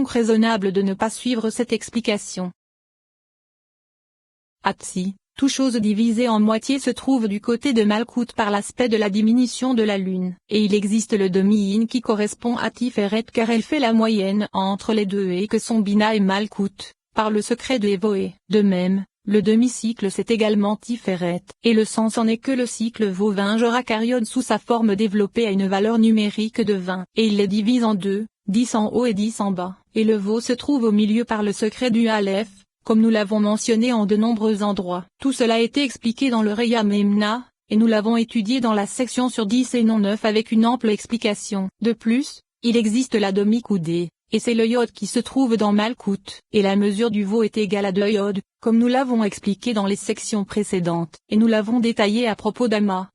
donc raisonnable de ne pas suivre cette explication. Atsi, toute chose divisée en moitié se trouve du côté de Malkout par l'aspect de la diminution de la lune, et il existe le demi-yin qui correspond à Tiferet car elle fait la moyenne entre les deux et que sont Bina et Malkout, par le secret de Evoé. De même, le demi-cycle c'est également Tiferet, et le sens en est que le cycle vaut 20 jours acarion sous sa forme développée à une valeur numérique de 20, et il les divise en deux, 10 en haut et 10 en bas, et le veau se trouve au milieu par le secret du Aleph, comme nous l'avons mentionné en de nombreux endroits. Tout cela a été expliqué dans le Reya Memna, et nous l'avons étudié dans la section sur 10 et non 9 avec une ample explication. De plus, il existe la demi-coudée, et c'est le yod qui se trouve dans Malkout, et la mesure du veau est égale à 2 yod, comme nous l'avons expliqué dans les sections précédentes, et nous l'avons détaillé à propos d'Ama.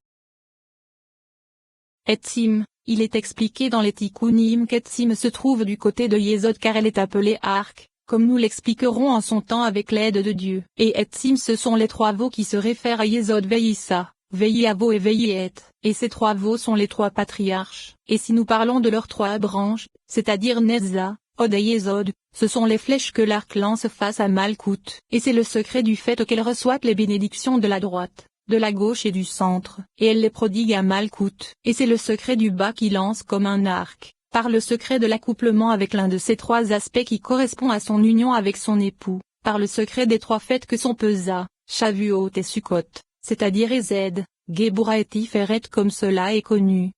Etsim, il est expliqué dans les Tikkunim qu'Etsim se trouve du côté de Yesod car elle est appelée arc, comme nous l'expliquerons en son temps avec l'aide de Dieu. Et Etsim ce sont les trois veaux qui se réfèrent à Yesod Veïssa, Veïavo et Veïet, et ces trois veaux sont les trois patriarches. Et si nous parlons de leurs trois branches, c'est-à-dire Nezza, Od et Yesod, ce sont les flèches que l'arc lance face à Malkout, et c'est le secret du fait qu'elle reçoit les bénédictions de la droite, de la gauche et du centre, et elle les prodigue à Malkout, et c'est le secret du bas qui lance comme un arc, par le secret de l'accouplement avec l'un de ces trois aspects qui correspond à son union avec son époux, par le secret des trois fêtes que sont Pesa, Shavuot et Sukkot, c'est-à-dire Ezed, Gebura et Tiferet comme cela est connu.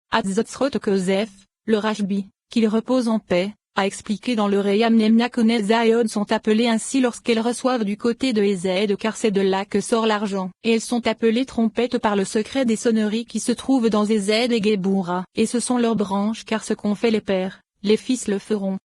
Hatzotzrot Kosef, le Rashbi, qu'il repose en paix, a expliqué dans le Reyam Nemna que Nezza et Od sont appelées ainsi lorsqu'elles reçoivent du côté de Ezed car c'est de là que sort l'argent. Et elles sont appelées trompettes par le secret des sonneries qui se trouvent dans Ezed et Gebura. Et ce sont leurs branches car ce qu'ont fait les pères, les fils le feront.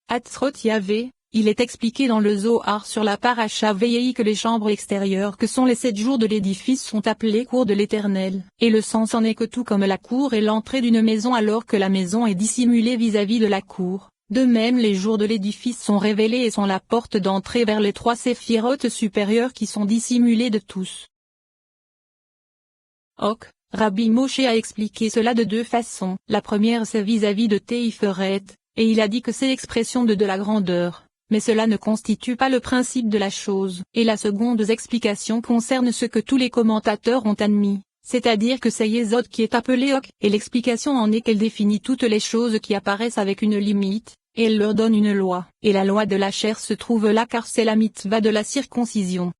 Hatzrot Yahvé, il est expliqué dans le Zohar sur la paracha Veillei que les chambres extérieures que sont les 7 jours de l'édifice sont appelées cours de l'Éternel, et le sens en est que tout comme la cour est l'entrée d'une maison alors que la maison est dissimulée vis-à-vis de la cour, de même les jours de l'édifice sont révélés et sont la porte d'entrée vers les 3 séphirotes supérieures qui sont dissimulées de tous. Ok, Rabbi Moshe a expliqué cela de 2 façons. La première c'est vis-à-vis de Teiferet, et il a dit que c'est l'expression de la grandeur. Mais cela ne constitue pas le principe de la chose. Et la seconde explication concerne ce que tous les commentateurs ont admis, c'est-à-dire que c'est Yesod qui est appelé Ok, et l'explication en est qu'elle définit toutes les choses qui apparaissent avec une limite, et elle leur donne une loi. Et la loi de la chair se trouve là car c'est la mitzvah de la circoncision.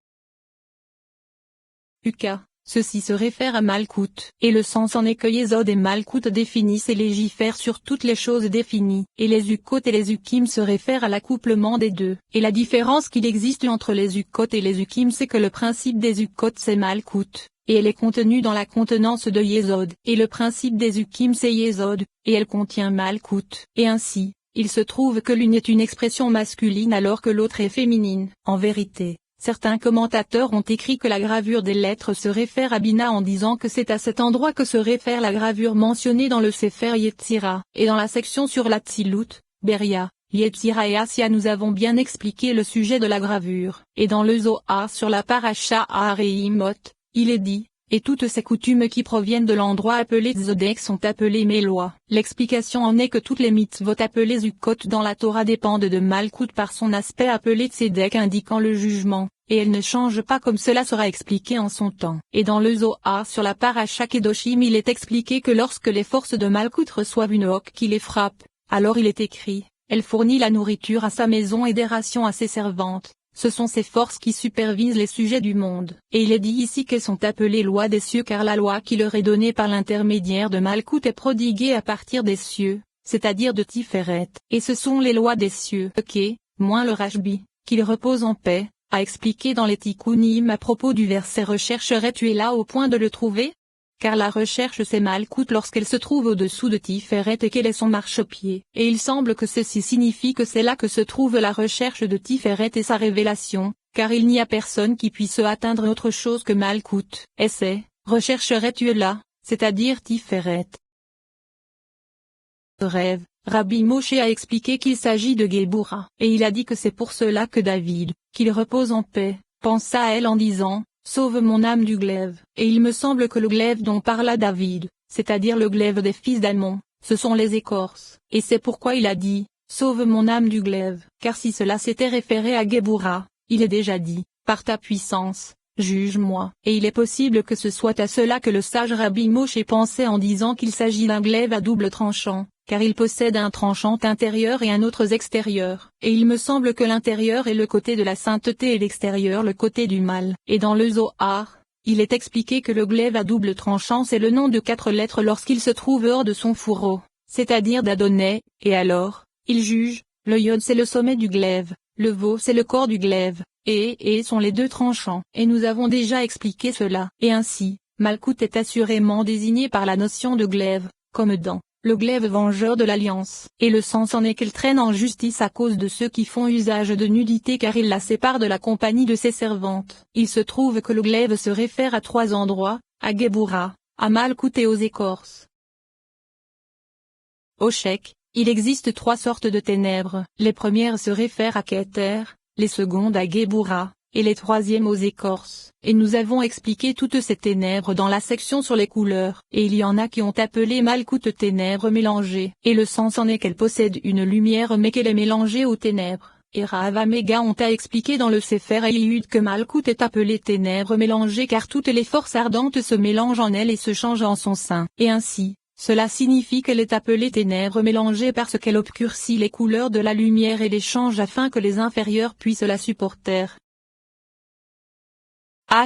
Uka. Ceci se réfère à Malkout, et le sens en est que Yesod et Malkout définissent et légifèrent sur toutes les choses définies, et les Ukot et les Ukim se réfèrent à l'accouplement des deux. Et la différence qu'il existe entre les Ukot et les Ukim c'est que le principe des Ukot c'est Malkout, et elle est contenue dans la contenance de Yesod, et le principe des Ukim c'est Yesod, et elle contient Malkout, et ainsi, il se trouve que l'une est une expression masculine alors que l'autre est féminine. En vérité, certains commentateurs ont écrit que la gravure des lettres se réfère à Bina en disant que c'est à cet endroit que se réfère la gravure mentionnée dans le Sefer Yetzira, et dans la section sur la Tzilut, Beria, Yetzira et Assia nous avons bien expliqué le sujet de la gravure, et dans le Zohar sur la Paracha Ahareimot, il est dit, et toutes ces coutumes qui proviennent de l'endroit appelé Tzodek sont appelées mes lois. L'explication en est que toutes les mitzvot appelées Zukot dans la Torah dépendent de Malkout par son aspect appelé Tzedek indiquant le jugement, et elles ne changent pas comme cela sera expliqué en son temps. Et dans le Zohar sur la Paracha Kedoshim il est expliqué que lorsque les forces de Malkout reçoivent une hoque qui les frappe, alors il est écrit, elle fournit la nourriture à sa maison et des rations à ses servantes. Ce sont ces forces qui supervisent les sujets du monde. Et il est dit ici qu'elles sont appelées lois des cieux car la loi qui leur est donnée par l'intermédiaire de Malkout est prodiguée à partir des cieux, c'est-à-dire de Tiferet. Et ce sont les lois des cieux. Ok, moins le Rashbi, qu'il repose en paix, a expliqué dans les Tikkunim à propos du verset rechercherais-tu es là au point de le trouver? Car la recherche c'est Malkout lorsqu'elle se trouve au-dessous de Tiferet et qu'elle est son marchepied. Et il semble que ceci signifie que c'est là que se trouve la recherche de Tiferet et sa révélation, car il n'y a personne qui puisse atteindre autre chose que Malkout. Et c'est, rechercherais-tu là, c'est-à-dire Tiferet. Rêve, Rabbi Moshe a expliqué qu'il s'agit de Gebura. Et il a dit que c'est pour cela que David, qu'il repose en paix, pensa à elle en disant, sauve mon âme du glaive. Et il me semble que le glaive dont parla David, c'est-à-dire le glaive des fils d'Ammon, ce sont les écorces. Et c'est pourquoi il a dit, sauve mon âme du glaive. Car si cela s'était référé à Géboura, il est déjà dit, par ta puissance, juge-moi. Et il est possible que ce soit à cela que le sage Rabbi Moshe pensait en disant qu'il s'agit d'un glaive à double tranchant, car il possède un tranchant intérieur et un autre extérieur. Et il me semble que l'intérieur est le côté de la sainteté et l'extérieur le côté du mal. Et dans le Zohar, il est expliqué que le glaive à double tranchant c'est le nom de 4 lettres lorsqu'il se trouve hors de son fourreau, c'est-à-dire d'Adonai, et alors, il juge, le Yod c'est le sommet du glaive, le Vo c'est le corps du glaive, et sont les 2 tranchants. Et nous avons déjà expliqué cela. Et ainsi, Malkout est assurément désigné par la notion de glaive, comme dans le glaive vengeur de l'alliance. Et le sens en est qu'elle traîne en justice à cause de ceux qui font usage de nudité car il la sépare de la compagnie de ses servantes. Il se trouve que le glaive se réfère à 3 endroits, à Géboura, à Malkout et aux écorces. Au Shek, il existe 3 sortes de ténèbres. Les premières se réfèrent à Keter, les secondes à Géboura, et les troisièmes aux écorces. Et nous avons expliqué toutes ces ténèbres dans la section sur les couleurs. Et il y en a qui ont appelé Malkout ténèbres mélangées. Et le sens en est qu'elle possède une lumière mais qu'elle est mélangée aux ténèbres. Et Rav Améga ont à expliquer dans le Sefer Eliud que Malkout est appelée ténèbres mélangées car toutes les forces ardentes se mélangent en elle et se changent en son sein. Et ainsi, cela signifie qu'elle est appelée ténèbres mélangées parce qu'elle obscurcit les couleurs de la lumière et les change afin que les inférieurs puissent la supporter.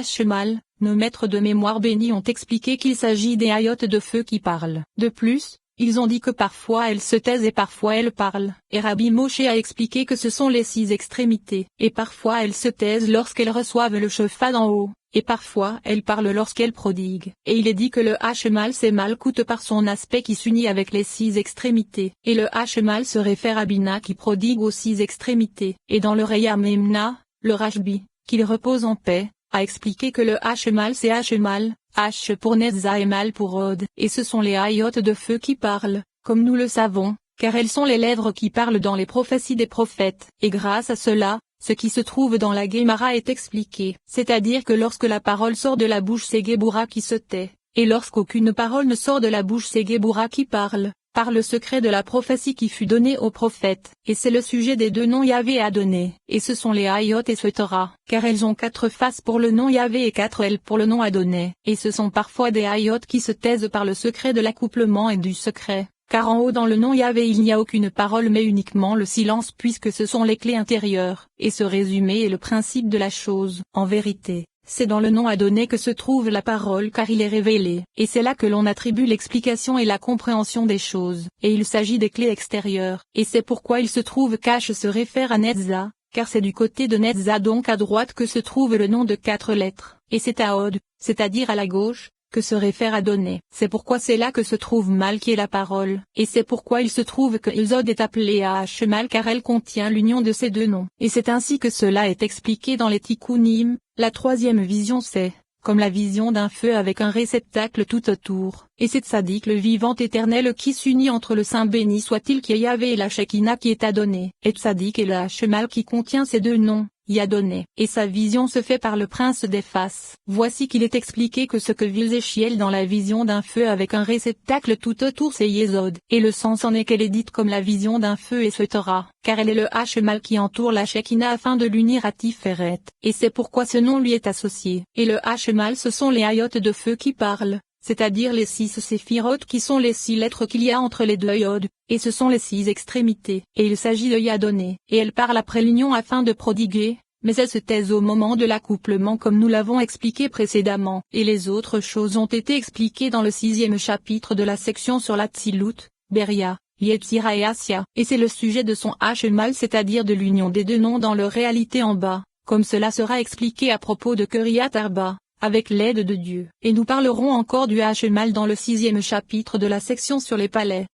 Shemal, nos maîtres de mémoire bénis ont expliqué qu'il s'agit des hayotes de feu qui parlent. De plus, ils ont dit que parfois elles se taisent et parfois elles parlent. Et Rabbi Moshe a expliqué que ce sont les 6 extrémités. Et parfois elles se taisent lorsqu'elles reçoivent le shofar d'en haut, et parfois elles parlent lorsqu'elles prodiguent. Et il est dit que le Shemal c'est Malkout par son aspect qui s'unit avec les 6 extrémités. Et le Shemal se réfère à Bina qui prodigue aux 6 extrémités. Et dans le Reya Memna, le Rashbi, qu'il repose en paix, a expliqué que le Shemal c'est Shemal, H pour Netza et Mal pour Od, et ce sont les hayotes de feu qui parlent, comme nous le savons, car elles sont les lèvres qui parlent dans les prophéties des prophètes, et grâce à cela, ce qui se trouve dans la Guémara est expliqué, c'est-à-dire que lorsque la parole sort de la bouche c'est Géboura qui se tait, et lorsqu'aucune parole ne sort de la bouche c'est Géboura qui parle, par le secret de la prophétie qui fut donnée aux prophètes, et c'est le sujet des 2 noms Yahvé à donner, et ce sont les Hayot et ce Torah, car elles ont 4 faces pour le nom Yahvé et 4 ailes pour le nom Adonai, et ce sont parfois des Hayot qui se taisent par le secret de l'accouplement et du secret, car en haut dans le nom Yahvé il n'y a aucune parole mais uniquement le silence puisque ce sont les clés intérieures, et ce résumé est le principe de la chose. En vérité, c'est dans le nom Adonai que se trouve la parole car il est révélé, et c'est là que l'on attribue l'explication et la compréhension des choses, et il s'agit des clés extérieures, et c'est pourquoi il se trouve qu'H se réfère à Netza, car c'est du côté de Netza donc à droite que se trouve le nom de 4 lettres, et c'est à Od, c'est-à-dire à la gauche, que se réfère à Adonai. C'est pourquoi c'est là que se trouve Mal qui est la parole, et c'est pourquoi il se trouve que Yod est appelée à Shemal car elle contient l'union de ces 2 noms. Et c'est ainsi que cela est expliqué dans les Tikkunim. La 3e vision c'est, comme la vision d'un feu avec un réceptacle tout autour, et c'est Tzadik le vivant éternel qui s'unit entre le Saint béni soit-il qui est Yahvé et la Shekinah qui est Adonai, et Tzadik et le Shemal qui contient ces 2 noms. Yadonné, et sa vision se fait par le prince des faces. Voici qu'il est expliqué que ce que vit Ézéchiel dans la vision d'un feu avec un réceptacle tout autour c'est Yésod, et le sens en est qu'elle est dite comme la vision d'un feu et ce Torah, car elle est le Shemal qui entoure la Shekinah afin de l'unir à Tiferet, et c'est pourquoi ce nom lui est associé. Et le Shemal ce sont les Hayot de feu qui parlent, c'est-à-dire les 6 séphirotes qui sont les 6 lettres qu'il y a entre les 2 Yod, et ce sont les 6 extrémités, et il s'agit de Yadonné, et elle parle après l'union afin de prodiguer, mais elle se taise au moment de l'accouplement comme nous l'avons expliqué précédemment, et les autres choses ont été expliquées dans le 6e chapitre de la section sur la Tzilut, Beria, Yetzira et Assia, et c'est le sujet de son Shemal c'est-à-dire de l'union des 2 noms dans leur réalité en bas, comme cela sera expliqué à propos de Kiryat Arba, avec l'aide de Dieu. Et nous parlerons encore du Shemal dans le 6e chapitre de la section sur les palais.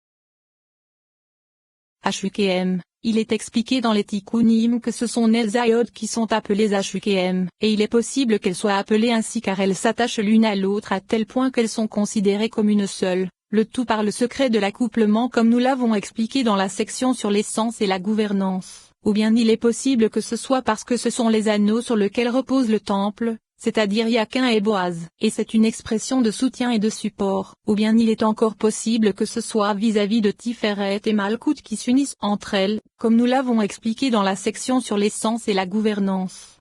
HUKM, il est expliqué dans les Tikkunim que ce sont les Hayot qui sont appelées HUKM, et il est possible qu'elles soient appelées ainsi car elles s'attachent l'une à l'autre à tel point qu'elles sont considérées comme une seule, le tout par le secret de l'accouplement comme nous l'avons expliqué dans la section sur l'essence et la gouvernance, ou bien il est possible que ce soit parce que ce sont les anneaux sur lesquels repose le temple, c'est-à-dire Yaquin et Boaz, et c'est une expression de soutien et de support, ou bien il est encore possible que ce soit vis-à-vis de Tiferet et Malkout qui s'unissent entre elles, comme nous l'avons expliqué dans la section sur l'essence et la gouvernance.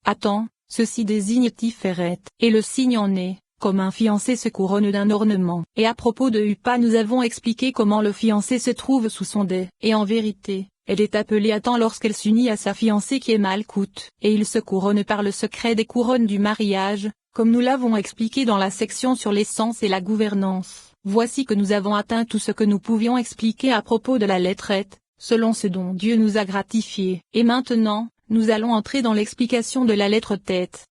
Attends, ceci désigne Tiferet, et le signe en est, comme un fiancé se couronne d'un ornement, et à propos de Huppah nous avons expliqué comment le fiancé se trouve sous son dais, et en vérité, elle est appelée Attends lorsqu'elle s'unit à sa fiancée qui est Malkout, et il se couronne par le secret des couronnes du mariage, comme nous l'avons expliqué dans la section sur l'essence et la gouvernance. Voici que nous avons atteint tout ce que nous pouvions expliquer à propos de la lettrette, selon ce dont Dieu nous a gratifiés. Et maintenant, nous allons entrer dans l'explication de la lettre tête.